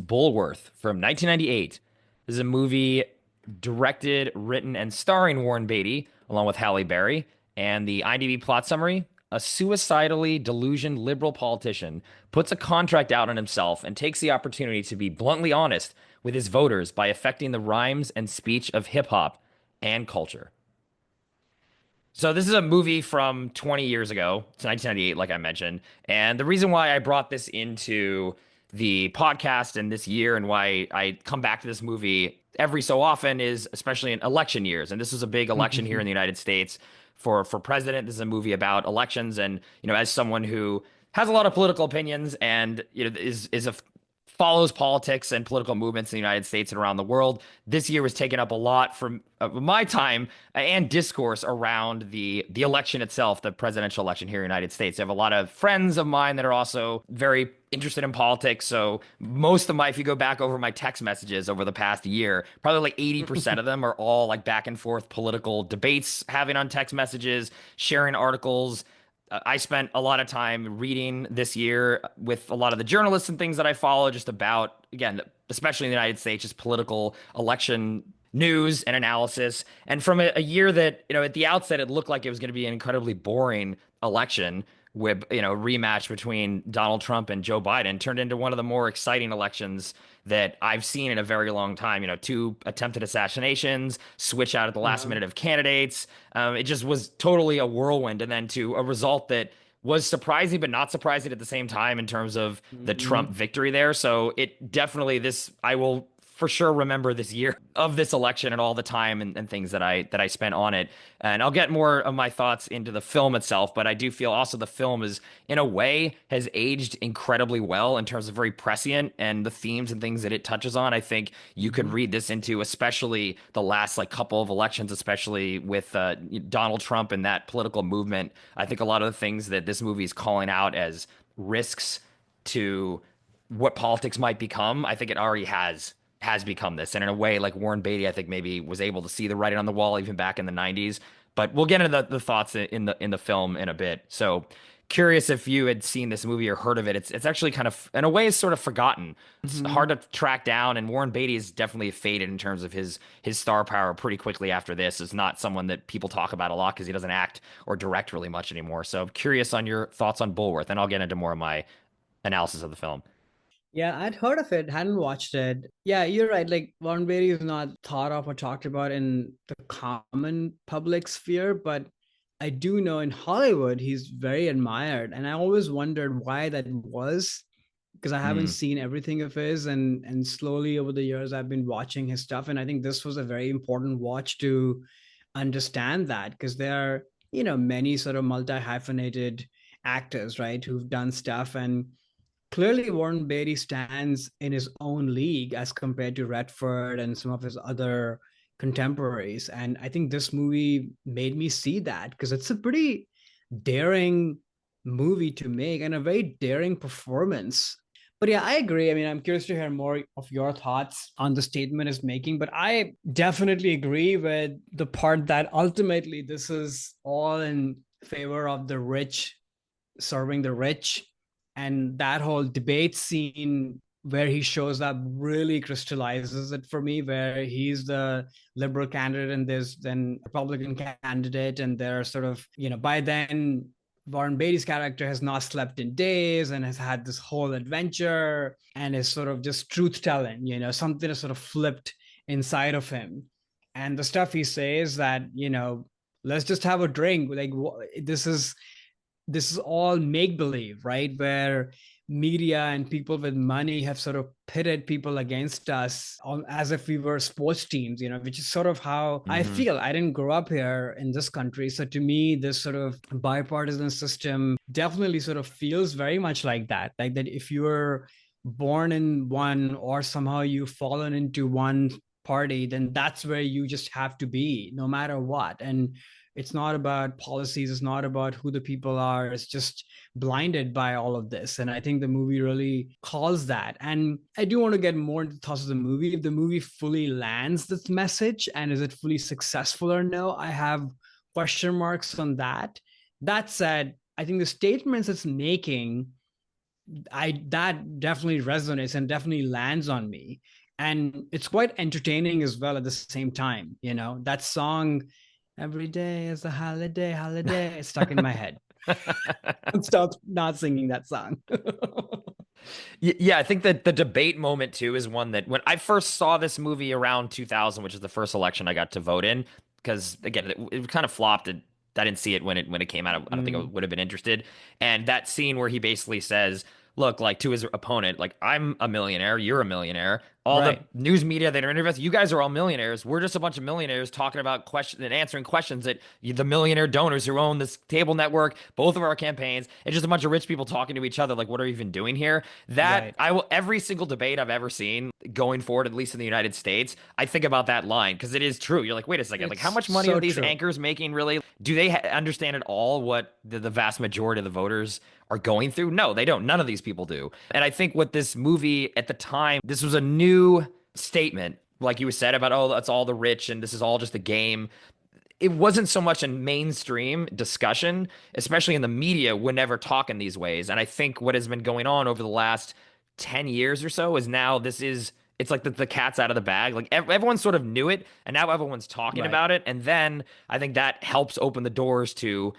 Bulworth from 1998. This is a movie directed, written, and starring Warren Beatty, along with Halle Berry. And the IMDb plot summary: a suicidally delusioned liberal politician puts a contract out on himself and takes the opportunity to be bluntly honest with his voters by affecting the rhymes and speech of hip hop and culture. So this is a movie from 20 years ago. It's 1998, like I mentioned. And the reason why I brought this into the podcast and this year and why I come back to this movie every so often is especially in election years. And this is a big election here in the United States for president. This is a movie about elections. And, as someone who has a lot of political opinions and, is a follows politics and political movements in the United States and around the world. This year was taken up a lot from my time and discourse around the election itself, the presidential election here in the United States. I have a lot of friends of mine that are also very interested in politics. So most of if you go back over my text messages over the past year, probably like 80% of them are all like back and forth political debates having on text messages, sharing articles. I spent a lot of time reading this year with a lot of the journalists and things that I follow, just about, again, especially in the United States, just political election news and analysis. And from a year that, at the outset, it looked like it was going to be an incredibly boring election with, rematch between Donald Trump and Joe Biden, turned into one of the more exciting elections that I've seen in a very long time. Two attempted assassinations, switch out at the last minute of candidates. It just was totally a whirlwind. And then to a result that was surprising, but not surprising at the same time in terms of the Trump victory there. So it definitely, I will for sure remember this year of this election and all the time and things that I spent on it. And I'll get more of my thoughts into the film itself, but I do feel also the film is, in a way, has aged incredibly well in terms of very prescient and the themes and things that it touches on. I think you could read this into, especially the last like couple of elections, especially with Donald Trump and that political movement. I think a lot of the things that this movie is calling out as risks to what politics might become, I think it already has become this. And in a way, like Warren Beatty, I think maybe was able to see the writing on the wall even back in the 90s. But we'll get into the thoughts in the film in a bit. So curious if you had seen this movie or heard of it. It's actually kind of, in a way, it's sort of forgotten. It's hard to track down, and Warren Beatty is definitely faded in terms of his star power pretty quickly after this. Is not someone that people talk about a lot because he doesn't act or direct really much anymore. So I'm curious on your thoughts on Bulworth, and I'll get into more of my analysis of the film. Yeah, I'd heard of it, hadn't watched it. Yeah, you're right. Like Warren Beatty is not thought of or talked about in the common public sphere, but I do know in Hollywood he's very admired. And I always wondered why that was, because I haven't Hmm. seen everything of his, and slowly over the years I've been watching his stuff. And I think this was a very important watch to understand that, because there are, many sort of multi-hyphenated actors, right, who've done stuff. And clearly Warren Beatty stands in his own league as compared to Redford and some of his other contemporaries. And I think this movie made me see that, because it's a pretty daring movie to make and a very daring performance. But yeah, I agree. I mean, I'm curious to hear more of your thoughts on the statement it's making, but I definitely agree with the part that ultimately this is all in favor of the rich serving the rich. And that whole debate scene where he shows up really crystallizes it for me, where he's the liberal candidate and there's then Republican candidate, and they're sort of, by then Warren Beatty's character has not slept in days and has had this whole adventure and is sort of just truth telling, something is sort of flipped inside of him. And the stuff he says that, let's just have a drink, like this is all make believe, right? Where media and people with money have sort of pitted people against us as if we were sports teams, which is sort of how I Hmm. feel. I didn't grow up here in this country. So to me, this sort of bipartisan system definitely sort of feels very much like that. Like that if you're born in one or somehow you've fallen into one party, then that's where you just have to be no matter what. And it's not about policies, it's not about who the people are, it's just blinded by all of this. And I think the movie really calls that. And I do want to get more into the thoughts of the movie. If the movie fully lands this message and is it fully successful or no, I have question marks on that. That said, I think the statements it's making I that definitely resonates and definitely lands on me. And it's quite entertaining as well at the same time. That song, Every Day is a Holiday, Holiday, is stuck in my head. Can't stop not singing that song. Yeah, I think that the debate moment too is one that when I first saw this movie around 2000, which is the first election I got to vote in, because again, it kind of flopped. I didn't see it when it came out. I don't think I Mm, would have been interested. And that scene where he basically says, "Look, like to his opponent, like I'm a millionaire, you're a millionaire. All the right, news media that are interviewing us, you guys are all millionaires. We're just a bunch of millionaires talking about questions and answering questions that the millionaire donors who own this cable network, both of our campaigns, it's just a bunch of rich people talking to each other. Like, what are we even doing here?" That right. I will every single debate I've ever seen going forward, at least in the United States, I think about that line because it is true. You're like, wait a second, like how It's much money are so these true. anchors making really? Do they understand at all what the vast majority of the voters are going through? No, they don't. None of these people do. And I think what this movie at the time, this was a new statement, like you said about, oh, that's all the rich and this is all just a game. It wasn't so much a mainstream discussion, especially in the media, would never talk in these ways. And I think what has been going on over the last 10 years or so is now it's like the cat's out of the bag. Like everyone sort of knew it, and now everyone's talking Right, about it. And then I think that helps open the doors to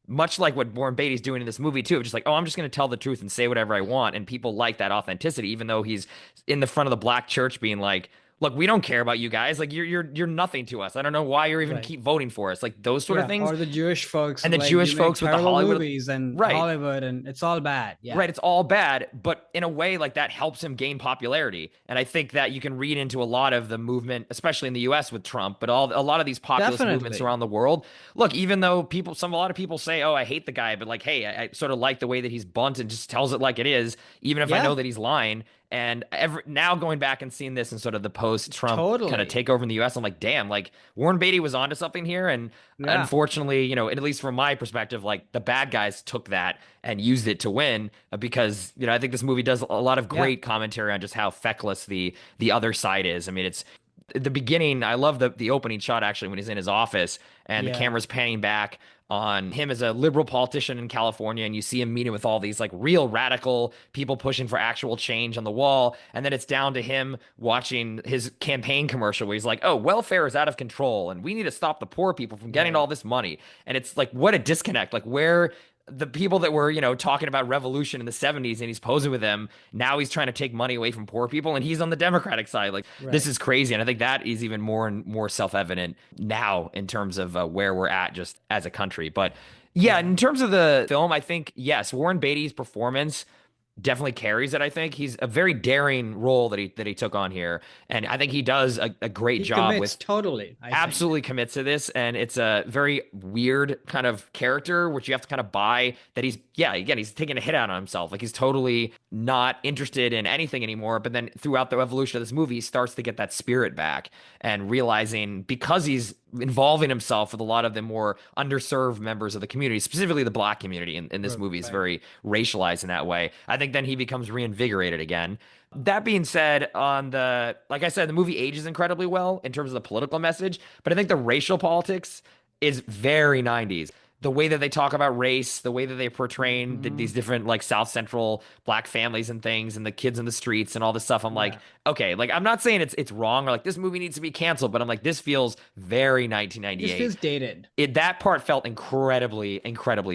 much like what Warren Beatty's doing in this movie too, just like, oh, I'm just going to tell the truth and say whatever I want, and people like that authenticity, even though he's in the front of the black church being like, look, we don't care about you guys. Like you're nothing to us. I don't know why you're even right. keep voting for us. Like those sort of Yeah. things. Or the Jewish folks, And the like you Jewish make folks with the terrible Hollywood, movies and right? Hollywood, and it's all bad. Yeah. Right, it's all bad, but in a way, like that helps him gain popularity. And I think that you can read into a lot of the movement, especially in the US with Trump, but a lot of these populist movements Definitely. around the world. Look, even though a lot of people say, oh, I hate the guy, but like, hey, I sort of like the way that he's blunt and just tells it like it is, even if I know Yeah, that he's lying. And now going back and seeing this in sort of the post-Trump kind of totally. takeover in the US, I'm like, damn, like Warren Beatty was onto something here. And Yeah. unfortunately, at least from my perspective, like the bad guys took that and used it to win because I think this movie does a lot of Yeah. great commentary on just how feckless the other side is. I mean, it's the beginning. I love the opening shot actually when he's in his office and the Yeah. camera's panning back on him as a liberal politician in California, and you see him meeting with all these like real radical people pushing for actual change on the wall, and then it's down to him watching his campaign commercial where he's like, "Oh, welfare is out of control, and we need to stop the poor people from getting all Right. this money." And it's like, what a disconnect! Like where the people that were, talking about revolution in the 70s and he's posing with them, now he's trying to take money away from poor people and he's on the Democratic side. Like this Right. is crazy. And I think that is even more and more self-evident now in terms of where we're at just as a country. But yeah, Yeah. in terms of the film, I think, yes, Warren Beatty's performance definitely carries it. I think he's a very daring role that he took on here. And I think he does a great He job commits with totally, I think. absolutely commits to this, and it's a very weird kind of character which you have to kind of buy that he's taking a hit out on himself, like he's totally not interested in anything anymore, but then throughout the evolution of this movie he starts to get that spirit back and realizing because he's involving himself with a lot of the more underserved members of the community, specifically the black community in this movie is Right. very racialized in that way. I think then he becomes reinvigorated again. That being said, like I said, the movie ages incredibly well in terms of the political message, but I think the racial politics is very 90s. The way that they talk about race, the way that they portray these Hmm. different like South Central black families and things and the kids in the streets and all this stuff. I'm like, Yeah. okay, like I'm not saying it's wrong or like this movie needs to be canceled, but I'm like, this feels very This 1998. feels dated. That part felt incredibly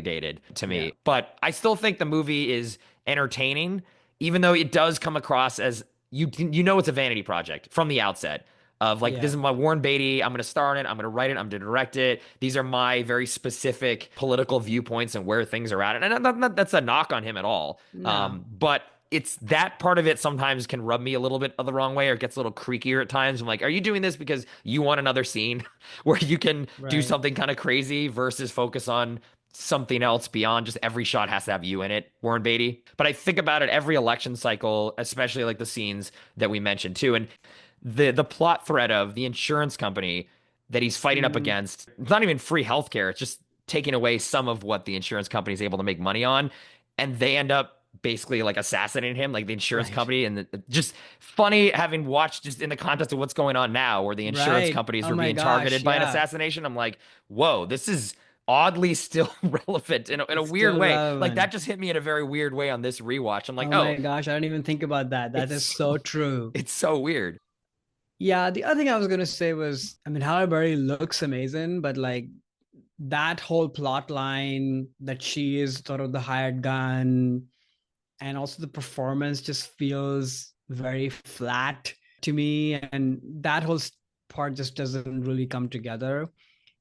dated to Yeah. me. But I still think the movie is entertaining, even though it does come across as it's a vanity project from the outset. Of like, this Yeah. is my Warren Beatty. I'm going to star in it. I'm going to write it. I'm going to direct it. These are my very specific political viewpoints and where things are at. And that's a knock on him at all. No. But it's that part of it sometimes can rub me a little bit of the wrong way or gets a little creakier at times. I'm like, are you doing this because you want another scene where you can do Right. something kind of crazy versus focus on something else beyond just every shot has to have you in it, Warren Beatty? But I think about it every election cycle, especially like the scenes that we mentioned too. And the plot thread of the insurance company that he's fighting up Mm, against, it's not even free healthcare, it's just taking away some of what the insurance company is able to make money on. And they end up basically like assassinating him, like the insurance right. company. And just funny having watched just in the context of what's going on now, where the insurance Right. companies Oh are my being gosh. targeted by an Yeah. assassination. I'm like, whoa, this is oddly still relevant in a It's weird still way. Like that relevant. just hit me in a very weird way on this rewatch. I'm like, Oh oh, my gosh, I didn't even think about that. That it's is so so, true. it's so weird. Yeah, the other thing I was gonna say was, I mean, Halle Berry looks amazing, but like that whole plot line that she is sort of the hired gun, and also the performance just feels very flat to me, and that whole part just doesn't really come together.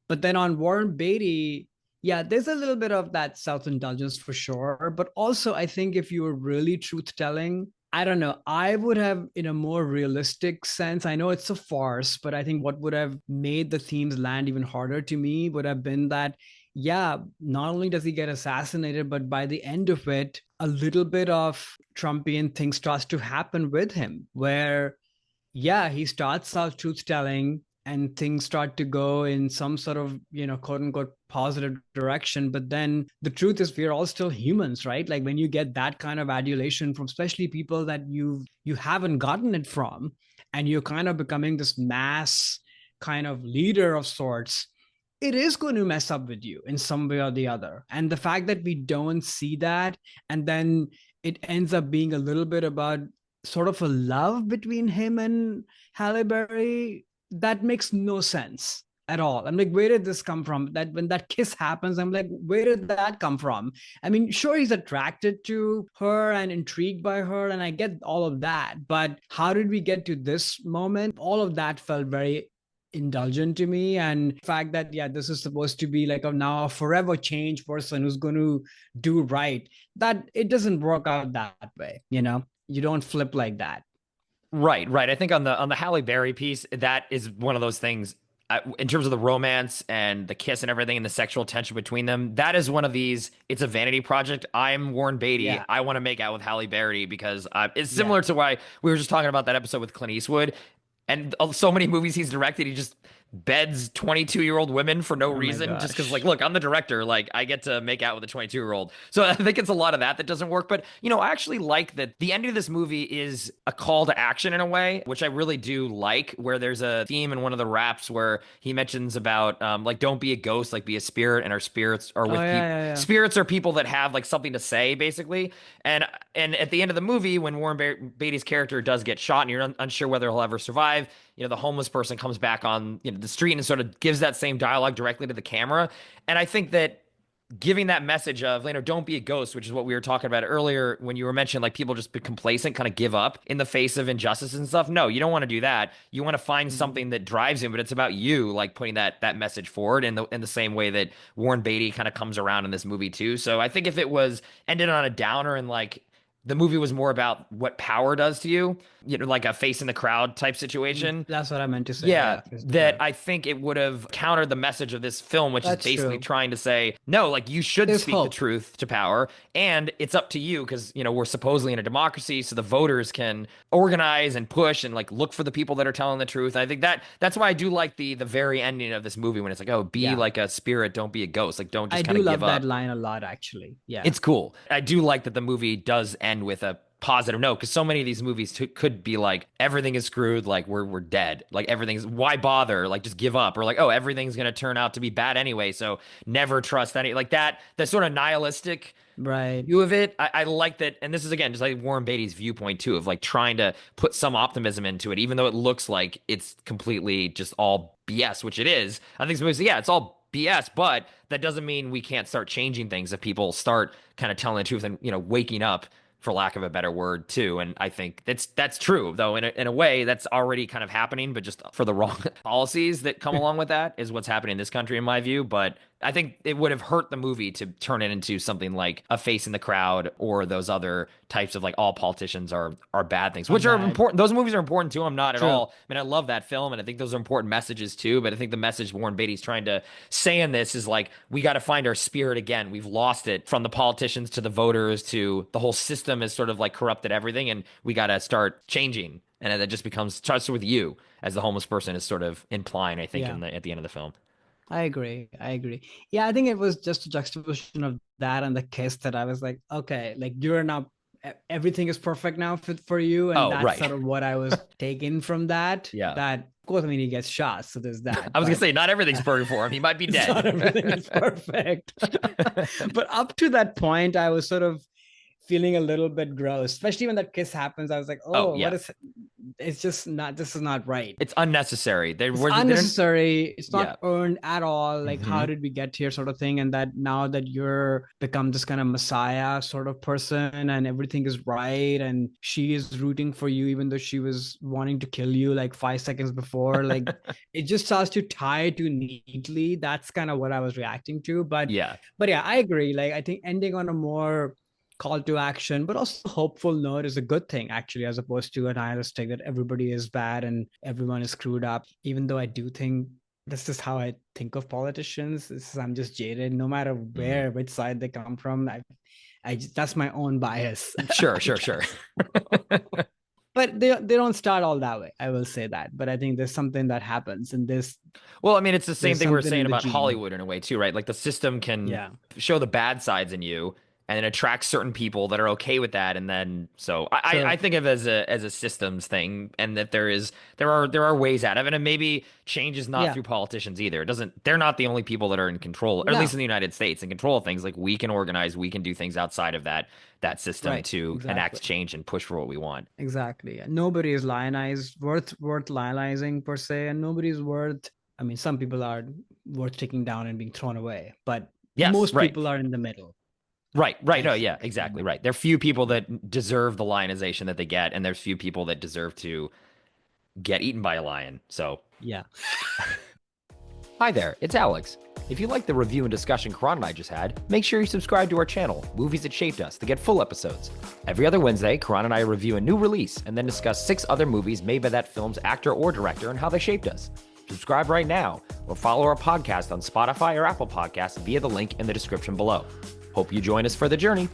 But then on Warren Beatty, yeah, there's a little bit of that self indulgence for sure. But also, I think if you were really truth telling, I don't know, I would have, in a more realistic sense, I know it's a farce, but I think what would have made the themes land even harder to me would have been that, yeah, not only does he get assassinated, but by the end of it, a little bit of Trumpian thing starts to happen with him, where yeah, he starts out truth telling and things start to go in some sort of, quote unquote positive direction. But then the truth is we're all still humans, right? Like when you get that kind of adulation from especially people that you haven't gotten it from, and you're kind of becoming this mass kind of leader of sorts, it is going to mess up with you in some way or the other. And the fact that we don't see that, and then it ends up being a little bit about sort of a love between him and Halle Berry, that makes no sense at all. I'm like, where did this come from? That when that kiss happens, I'm like, where did that come from? I mean, sure, he's attracted to her and intrigued by her, and I get all of that. But how did we get to this moment? All of that felt very indulgent to me. And the fact that, yeah, this is supposed to be like a now a forever change person who's going to do right, that it doesn't work out that way. You don't flip like that. Right, right. I think on the Halle Berry piece, that is one of those things in terms of the romance and the kiss and everything and the sexual tension between them. That is one of these. It's a vanity project. I'm Warren Beatty. Yeah. I want to make out with Halle Berry because it's Yeah. similar to why we were just talking about that episode with Clint Eastwood. And so many movies he's directed, he just beds 22-year-old women for no Oh my reason just because, like, gosh. look, I'm the director, like I get to make out with a 22-year-old. So I think it's a lot of that that doesn't work. But I actually like that the ending of this movie is a call to action in a way, which I really do like, where there's a theme in one of the raps where he mentions about like don't be a ghost, like be a spirit, and our spirits are Oh with yeah, people. yeah, yeah. Spirits are people that have like something to say, basically. And at the end of the movie, when Beatty's character does get shot, and you're unsure whether he'll ever survive, the homeless person comes back on the street and sort of gives that same dialogue directly to the camera. And I think that giving that message of, don't be a ghost, which is what we were talking about earlier when you were mentioning like people just be complacent, kind of give up in the face of injustice and stuff. No, you don't want to do that. You want to find Mhm. something that drives him, but it's about you, like putting that message forward in the same way that Warren Beatty kind of comes around in this movie too. So I think if it was ended on a downer and like the movie was more about what power does to you, like a face in the crowd type situation, That's what I meant to say. yeah, Yeah, face the that crowd. I think it would have countered the message of this film, which is That's basically true. trying to say, no, like you should There's speak the hope. truth to power, and it's up to you because, we're supposedly in a democracy, so the voters can organize and push and like look for the people that are telling the truth. I think that's why I do like the very ending of this movie when it's like, oh, be Yeah. like a spirit, don't be a ghost, like don't I just kind do of give love that up. line a lot, actually. Yeah. It's cool. I do like that the movie does end with a positive note because so many of these movies could be like everything is screwed, like we're dead, like everything's why bother, like just give up, or like oh everything's gonna turn out to be bad anyway, so never trust any like that sort of nihilistic Right. view of it. I like that, and this is again just like Warren Beatty's viewpoint too of like trying to put some optimism into it, even though it looks like it's completely just all BS, which it is. I think supposed to, yeah, it's all BS, but that doesn't mean we can't start changing things if people start kind of telling the truth and waking up, for lack of a better word, too. And I think that's true, though, in a way that's already kind of happening, but just for the wrong policies that come along with that is what's happening in this country, in my view. But I think it would have hurt the movie to turn it into something like a face in the crowd or those other types of like all politicians are bad things, Are which are bad. important. Those movies are important too. I'm not at True. all. I mean, I love that film and I think those are important messages too. But I think the message Warren Beatty's trying to say in this is like we got to find our spirit again. We've lost it from the politicians to the voters to the whole system has sort of like corrupted everything, and we got to start changing. And it just starts with you as the homeless person is sort of implying, I think, Yeah. at the end of the film. I agree. I agree. Yeah, I think it was just a juxtaposition of that and the kiss that I was like, okay, like you're now everything is perfect now for you, and Oh, that's right. sort of what I was taking from that. Yeah. That, of course, I mean, he gets shot, so there's that. I was gonna But say not everything's perfect for him. He might be it's not everything is dead. perfect. But up to that point, I was sort of feeling a little bit gross, especially when that kiss happens. I was like, Oh oh, what yeah. is, it's just not, this is not right. It's unnecessary. They It's were they didn't. unnecessary. It's Yeah. not earned at all. Like, Hmm. how did we get here, sort of thing? And that now that you're become this kind of messiah sort of person, and everything is right, and she is rooting for you, even though she was wanting to kill you like 5 seconds before. Like, it just starts to tie too neatly. That's kind of what I was reacting to. Yeah. But yeah, I agree. Like, I think ending on a more call to action, but also hopeful note is a good thing, actually, as opposed to a nihilistic that everybody is bad and everyone is screwed up. Even though I do think this is how I think of politicians. I'm just jaded, no matter Mhm. which side they come from. That's my own bias. Sure, I sure, sure. guess. But they don't start all that way. I will say that. But I think there's something that happens, and Well, I mean, it's the same there's thing we are something saying in the about gene. Hollywood in a way too, right? Like the system can Yeah, show the bad sides in you and then attract certain people that are okay with that. And then so I true. think of it as a systems thing, and that there are ways out of it. And maybe change is not Yeah, through politicians either. It doesn't they're not the only people that are in control, or at least no, in the United States, in control of things. Like we can organize, we can do things outside of that system right, to enact exactly. change and push for what we want. Exactly. Nobody is lionized, worth lionizing per se, and nobody's worth. I mean, some people are worth taking down and being thrown away, but Yes, most right. people are in the middle, Right, right. I No, yeah, think. exactly. Right. There are few people that deserve the lionization that they get, and there's few people that deserve to get eaten by a lion. So, Yeah. hi there, it's Alex. If you like the review and discussion Karan and I just had, make sure you subscribe to our channel, Movies That Shaped Us, to get full episodes. Every other Wednesday, Karan and I review a new release and then discuss 6 other movies made by that film's actor or director and how they shaped us. Subscribe right now or follow our podcast on Spotify or Apple Podcasts via the link in the description below. Hope you join us for the journey.